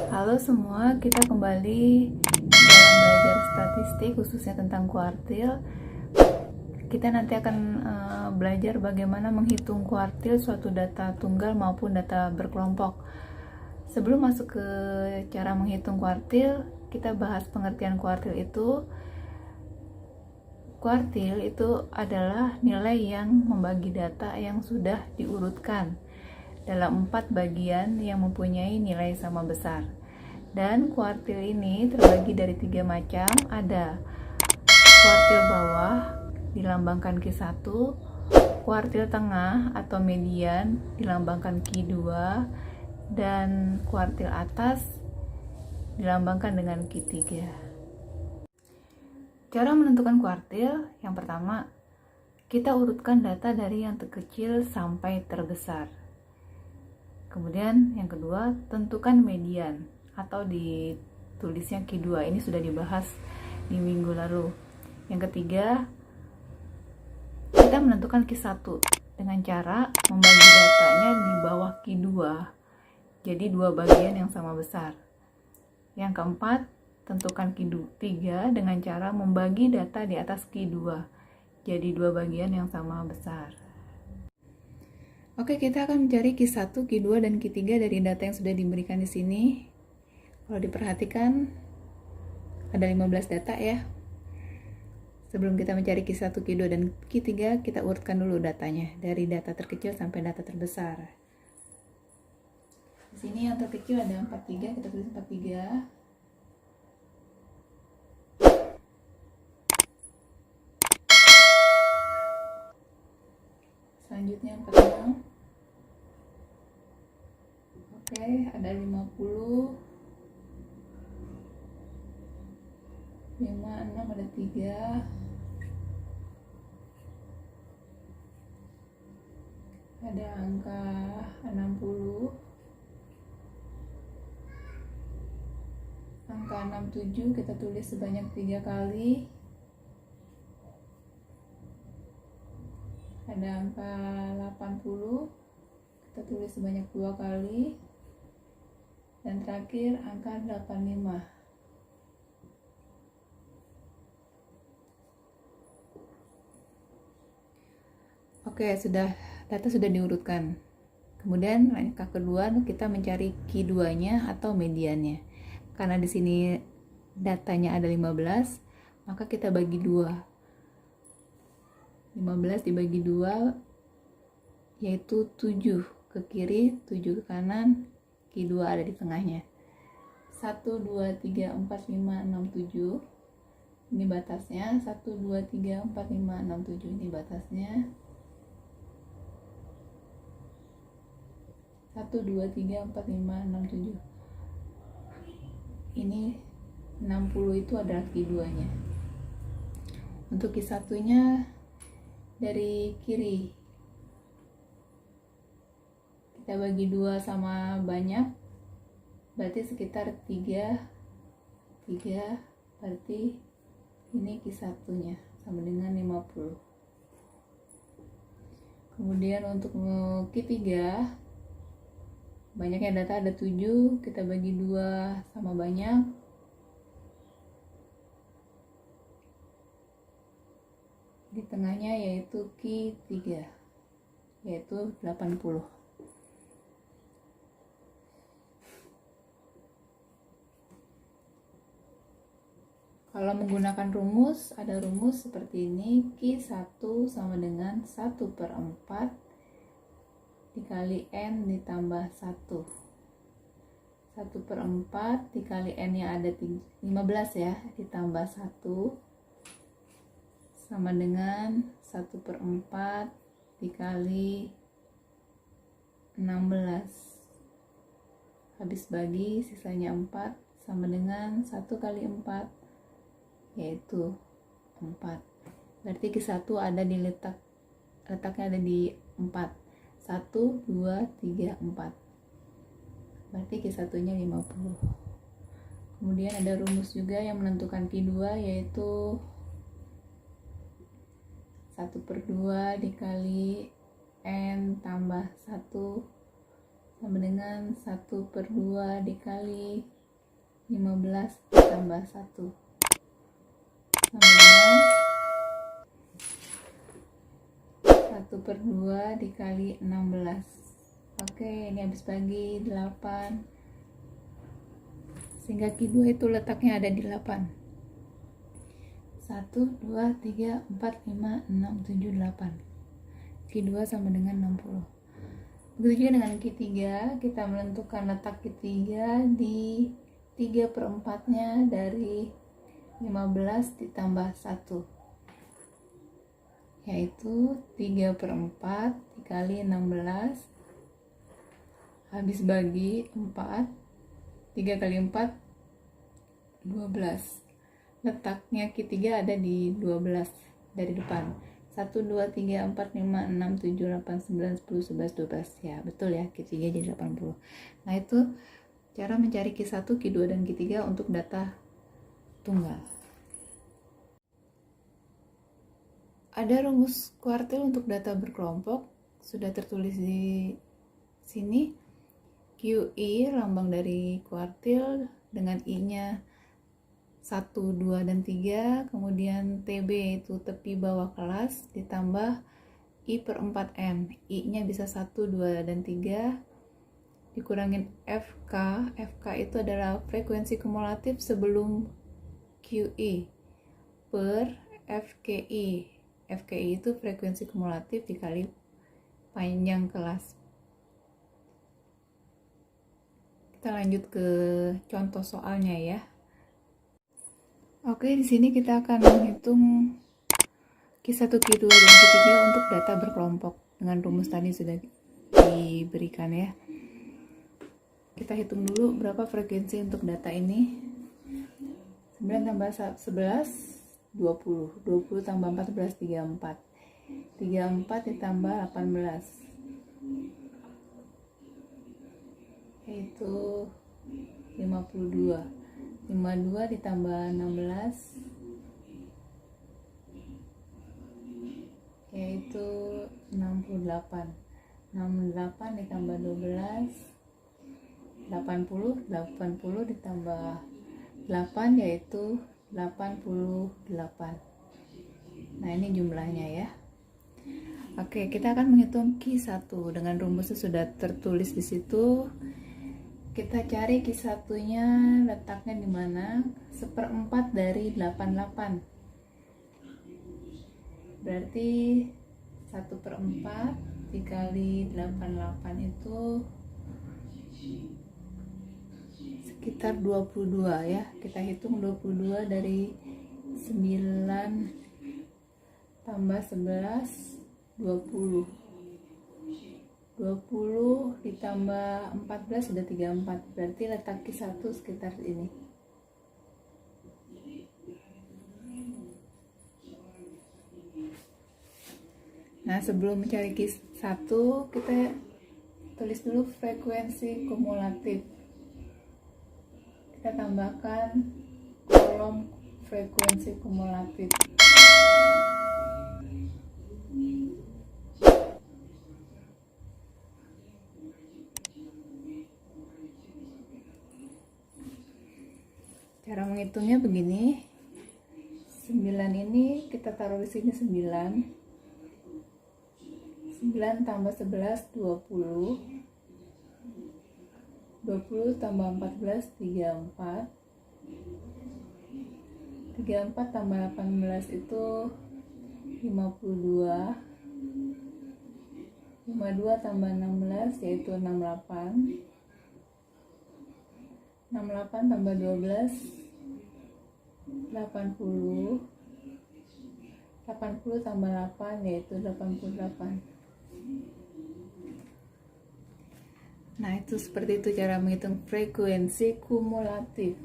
Halo semua, kita kembali dalam belajar statistik khususnya tentang kuartil. Kita nanti akan belajar bagaimana menghitung kuartil suatu data tunggal maupun data berkelompok. Sebelum masuk ke cara menghitung kuartil, kita bahas pengertian kuartil itu. Kuartil itu adalah nilai yang membagi data yang sudah diurutkan dalam 4 bagian yang mempunyai nilai sama besar. Dan kuartil ini terbagi dari 3 macam. Ada kuartil bawah dilambangkan Q1, kuartil tengah atau median dilambangkan Q2, dan kuartil atas dilambangkan dengan Q3. Cara menentukan kuartil, yang pertama, kita urutkan data dari yang terkecil sampai terbesar. Kemudian yang kedua, tentukan median atau ditulisnya Q2. Ini sudah dibahas di minggu lalu. Yang ketiga, kita menentukan Q1 dengan cara membagi datanya di bawah Q2. Jadi dua bagian yang sama besar. Yang keempat, tentukan Q3 dengan cara membagi data di atas Q2. Jadi dua bagian yang sama besar. Oke, kita akan mencari Q1, Q2, dan Q3 dari data yang sudah diberikan di sini. Kalau diperhatikan, ada 15 data ya. Sebelum kita mencari Q1, Q2, dan Q3, kita urutkan dulu datanya. Dari data terkecil sampai data terbesar. Di sini yang terkecil ada 43, kita tulis 43. Selanjutnya 46. Oke, ada 50. 5, 6, ada 3. Ada angka 60. Angka 67 kita tulis sebanyak 3 kali. Ada angka 80, kita tulis sebanyak 2 kali. Dan terakhir angka 85. Oke, data sudah diurutkan. Kemudian langkah kedua, kita mencari Q2-nya atau mediannya. Karena di sini datanya ada 15, maka kita bagi 2. 15 dibagi 2 yaitu 7 ke kiri, 7 ke kanan, Q2 ada di tengahnya. 1, 2, 3, 4, 5, 6, 7. Ini batasnya. 1, 2, 3, 4, 5, 6, 7. Ini batasnya. 1, 2, 3, 4, 5, 6, 7. Ini 60 itu adalah Q2-nya. Untuk Q1-nya dari kiri. Kita bagi 2 sama banyak. Berarti sekitar 3. Berarti ini Q1-nya sama dengan 50. Kemudian untuk Q3, banyaknya data ada 7, kita bagi 2 sama banyak. Di tengahnya yaitu Q3, yaitu 80. Kalau menggunakan rumus, ada rumus seperti ini. Q1 sama dengan 1/4 dikali N ditambah 1. 1/4 dikali N yang ada 15 ya, ditambah 1 sama dengan 1/4 dikali 16. Habis bagi sisanya 4 sama dengan 1 kali 4 yaitu 4. Berarti Q1 ada di letaknya ada di 4. 1, 2, 3, 4. Berarti Q1-nya 50. Kemudian ada rumus juga yang menentukan Q2 yaitu 1/2 dikali N tambah 1 sama dengan 1/2 dikali 15 ditambah 1 sama dengan 1/2 dikali 16. Oke, ini habis bagi 8, sehingga Q2 itu letaknya ada di 8. 1, 2, 3, 4, 5, 6, 7, 8. Q2 sama dengan 60. Begitu juga dengan Q3, kita menentukan letak Q3 di 3/4-nya dari 15 ditambah 1, yaitu 3/4 dikali 16 habis bagi 4. 3 kali 4 12. Letaknya Q3 ada di 12 dari depan. 1, 2, 3, 4, 5, 6, 7, 8, 9, 10, 11, 12. Ya betul ya, Q3 jadi 80. Nah itu cara mencari Q1, Q2, dan Q3 untuk data tunggal. Ada rumus kuartil untuk data berkelompok, sudah tertulis di sini. QI lambang dari kuartil dengan I-nya 1, 2, dan 3, kemudian TB itu tepi bawah kelas ditambah I/4M. I-nya bisa 1, 2, dan 3 dikurangin FK. FK itu adalah frekuensi kumulatif sebelum QI per FKI. FKI itu frekuensi kumulatif dikali panjang kelas. Kita lanjut ke contoh soalnya ya. Oke, di sini kita akan menghitung Q1, Q2, dan Q3 untuk data berkelompok dengan rumus tadi sudah diberikan ya. Kita hitung dulu berapa frekuensi untuk data ini. 9 tambah 11 20. 20 tambah 14 34. 34 ditambah 18 yaitu 52. 52 ditambah 16 yaitu 68. 68 ditambah 12 80. 80 ditambah 8 yaitu 88. Nah ini jumlahnya ya. Oke, kita akan menghitung Q1 dengan rumusnya sudah tertulis di situ. Kita cari Q1-nya letaknya di mana? 1/4 dari 88. Berarti 1/4 dikali 88 itu sekitar 22 ya. Kita hitung 22 dari 9 tambah 11 20. 20 ditambah 14 sudah 34. Berarti letak Q1 sekitar ini. Nah, sebelum mencari Q1, kita tulis dulu frekuensi kumulatif. Kita tambahkan kolom frekuensi kumulatif. Cara menghitungnya begini. 9 ini kita taruh di sini 9. 9 tambah 11 20. 20 tambah 14 34. 34 tambah 18 itu 52. 52 tambah 16 yaitu 68. 68 tambah 12 80. 80 tambah 8 yaitu 88. Nah, itu seperti itu cara menghitung frekuensi kumulatif.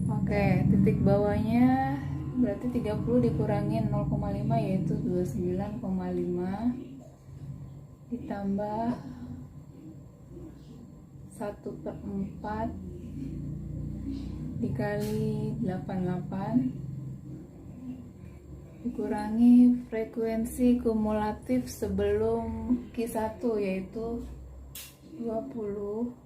Oke, titik bawahnya berarti 30 dikurangin 0,5 yaitu 29,5 ditambah 1/4 dikali 88 dikurangi frekuensi kumulatif sebelum Q1 yaitu 20.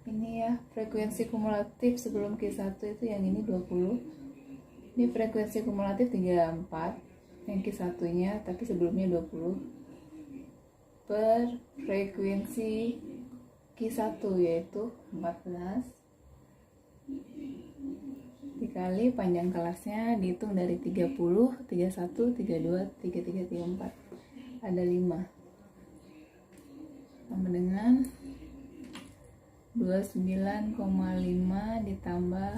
Ini ya frekuensi kumulatif sebelum Q1 itu yang ini 20. Ini frekuensi kumulatif 34 yang Q1 nya, tapi sebelumnya 20 per frekuensi Q1 yaitu 14 dikali panjang kelasnya, dihitung dari 30, 31, 32, 33, 34, ada 5 sama dengan 29,5 ditambah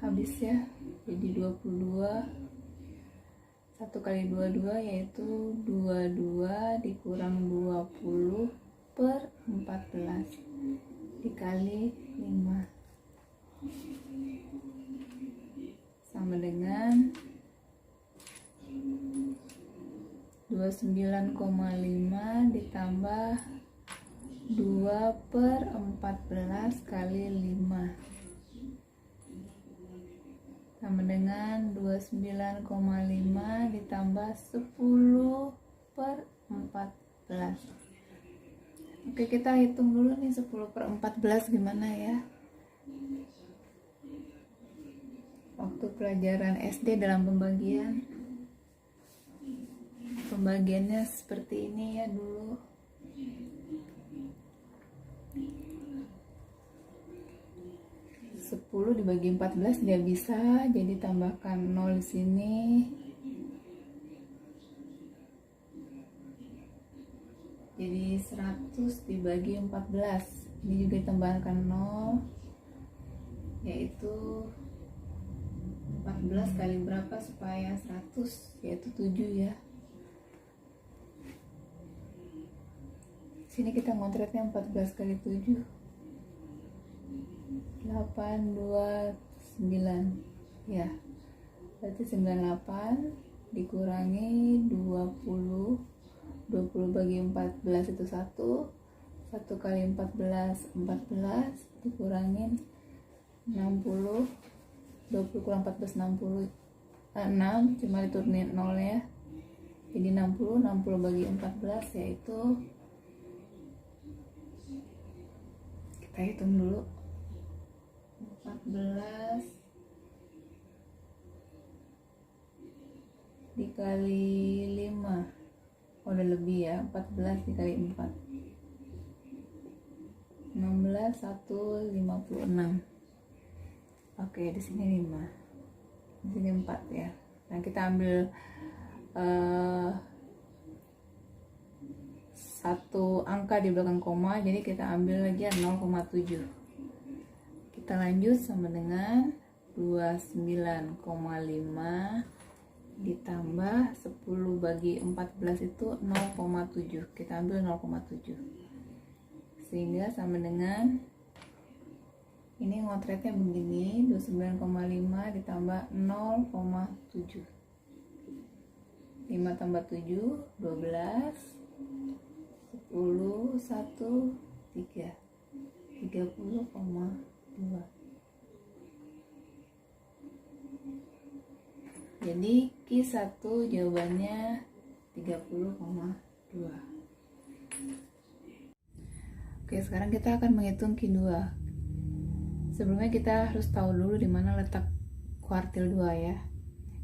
habis ya, jadi 22. 1 kali 22 yaitu 22 dikurang 20 per 14 dikali 5 sama dengan 29,5 ditambah 2 per 14 kali 5 sama dengan 29,5 ditambah 10 per 14. Oke, kita hitung dulu nih 10 per 14 gimana ya. Waktu pelajaran SD dalam pembagiannya seperti ini ya dulu. Sepuluh dibagi 14 dia bisa, jadi tambahkan 0 di sini. Jadi 100 dibagi 14. Ini juga ditambahkan 0, yaitu 14 kali berapa supaya 100, yaitu 7 ya. Sini kita ngontretnya 14 kali 7, 829 ya, berarti 98 dikurangi 20 bagi 14 itu 1 kali 14 dikurangin 60, 20 kurang 14 60, 6 cuma diturunin 0 ya, jadi 60 bagi 14 yaitu, kita hitung dulu, 14 dikali 5, udah lebih ya, 14 dikali 4, 16, 156. Oke, di sini 5, di sini 4 ya. Nah, kita ambil satu angka di belakang koma, jadi kita ambil aja 0,7. Kita lanjut sama dengan 29,5 ditambah 10 bagi 14 itu 0,7. Kita ambil 0,7. Sehingga sama dengan ini ngotretnya begini, 29,5 ditambah 0,7. 5 tambah 7, 12, 10, 1, 3, 30,2. Jadi Q1 jawabannya 30,2. Oke, sekarang kita akan menghitung Q2. Sebelumnya kita harus tahu dulu di mana letak kuartil 2 ya.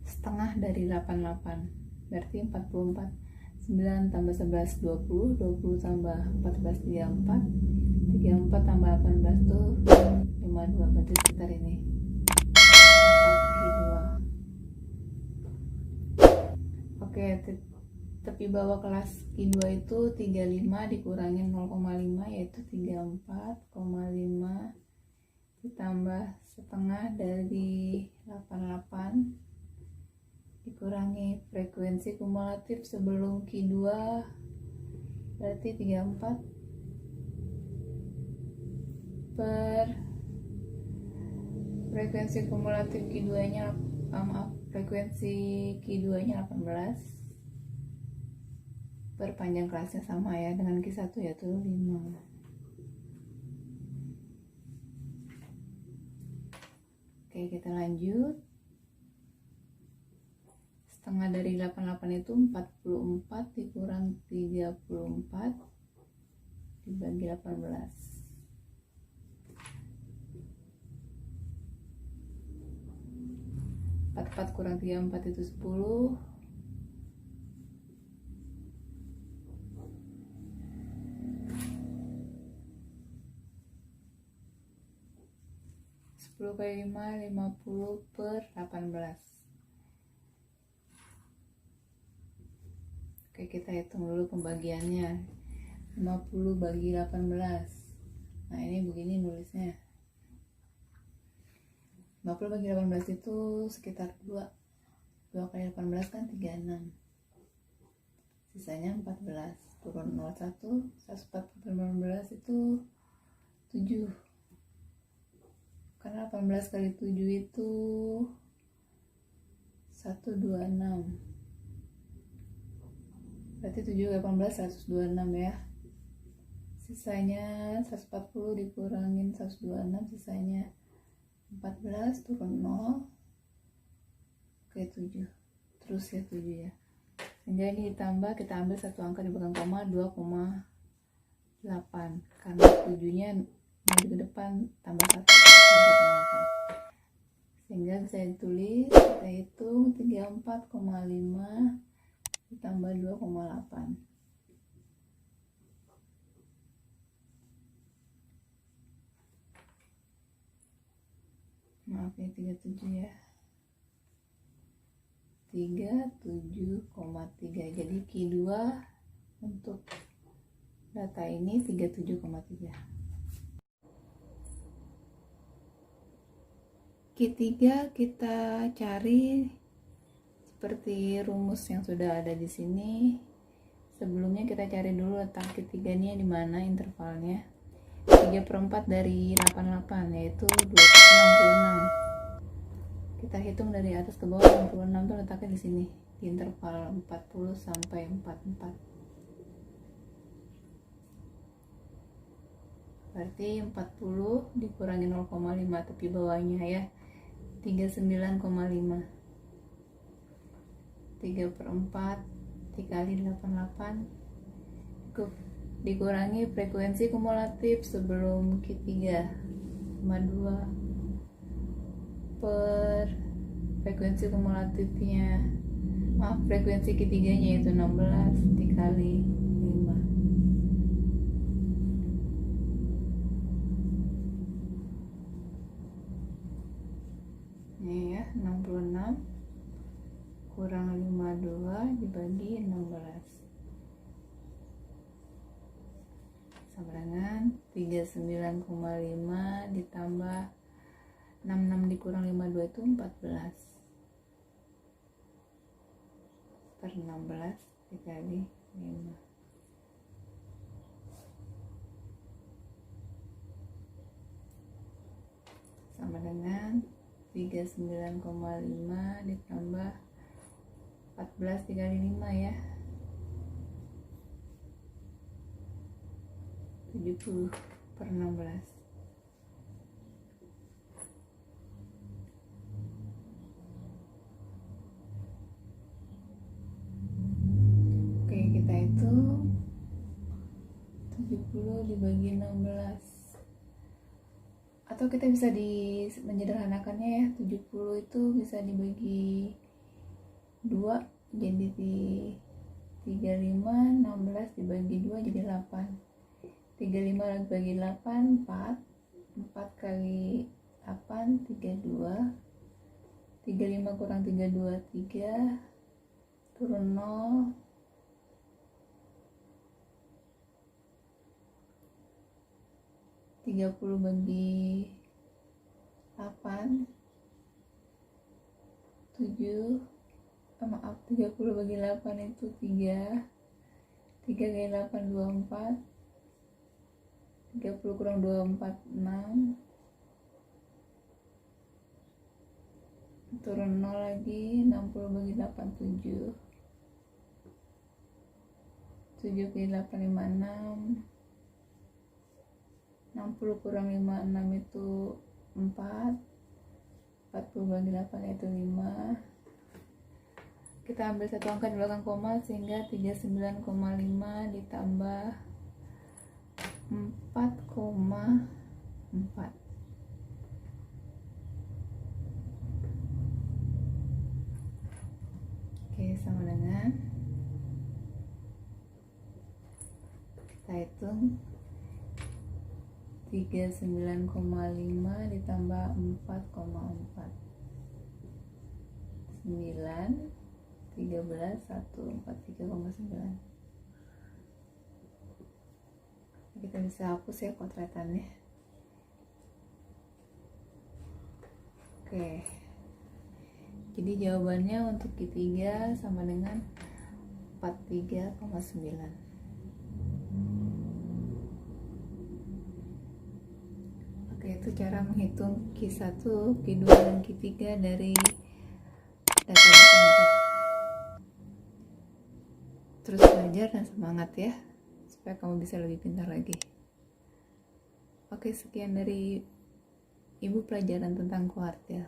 Setengah dari 88 berarti 44. 9 tambah 11 20, 20 tambah 14 34, 34 tambah 18 tuh 52, berarti sekitar ini. Oke, tepi bawah kelas Q2 itu 35 dikurangin 0,5 yaitu 34,5 ditambah setengah dari 88 dikurangi frekuensi kumulatif sebelum Q2 berarti 34 per frekuensi kumulatif Q2 nya frekuensi Q2 nya 18 per panjang kelasnya sama ya dengan Q1 yaitu 5. Oke, kita lanjut. setengah dari 88 itu 44 dikurang 34 dibagi 18. 44 kurang 34 itu 10. 10 kali 5, 50 per 18. Oke, kita hitung dulu pembagiannya. 50 bagi 18. Nah, ini begini nulisnya. 50 bagi 18 itu sekitar 2. 2 kali 18 kan 36. Sisanya 14. Turun 01. 140 itu 7. Karena 18 kali 7 itu 126. Berarti 7 kali 18 126 ya. Sisanya 140 dikurangin 126, sisanya 14, turun 0. Oke, 7. Terus ya 7 ya. Sehingga ini ditambah, kita ambil satu angka di belakang koma, 2,8. Karena 7-nya maju ke depan, tambah 1, 2,8. Sehingga bisa ditulis, kita hitung 34,5 ditambah 2,8. Maaf ya, 37 ya. 37,3. Jadi Q2 untuk data ini 37,3. Q3 kita cari seperti rumus yang sudah ada di sini. Sebelumnya kita cari dulu letak Q3 nya di mana intervalnya. 3/4 dari 88 yaitu 66. Kita hitung dari atas ke bawah. 66 itu letaknya di sini, di interval 40 sampai 44. Berarti 40 dikurangi 0,5 tepi bawahnya ya, 39,5. 3/4 dikali 88 dikurangi frekuensi kumulatif sebelum Q3 2 per frekuensi kumulatifnya, frekuensi Q3 nya itu 16 dikali 5. Ini ya, 66 kurang 52 dibagi 16 sama dengan 39,5 ditambah 66 dikurang 52 itu 14 per 16 dikali 5. Sama dengan 39,5 ditambah 14 dikali 5 ya, 70 per 16. Oke, kita hitung 70 dibagi 16. Atau kita bisa menyederhanakannya ya, 70 itu bisa dibagi 2 jadi di 35, 16 dibagi 2 jadi 8. 35 dibagi 8 4. 4 kali 8 32. 35 kurang 32 3. Turun 0. 30 bagi 8 7. 30 bagi 8 itu 3. 3 kali 8 24. 30 kurang 24 6. Turun 0 lagi. 60 bagi 8 7. 7 kali 8 56. 60 kurang 56 itu 4. 40 bagi 8 itu 5. kita ambil satu angka di belakang koma, sehingga 39,5 ditambah 4,4. Oke, sama dengan, kita hitung 39,5 ditambah 4,4, 9, 13, 1, 43,9. Kita bisa hapus ya kotretannya. Oke, jadi jawabannya untuk Q3 sama dengan 43,9. Oke, itu cara menghitung Q1, Q2, dan Q3 dari data Desember. Terus belajar dan semangat ya, supaya kamu bisa lebih pintar lagi. Oke, sekian dari Ibu pelajaran tentang kuartil.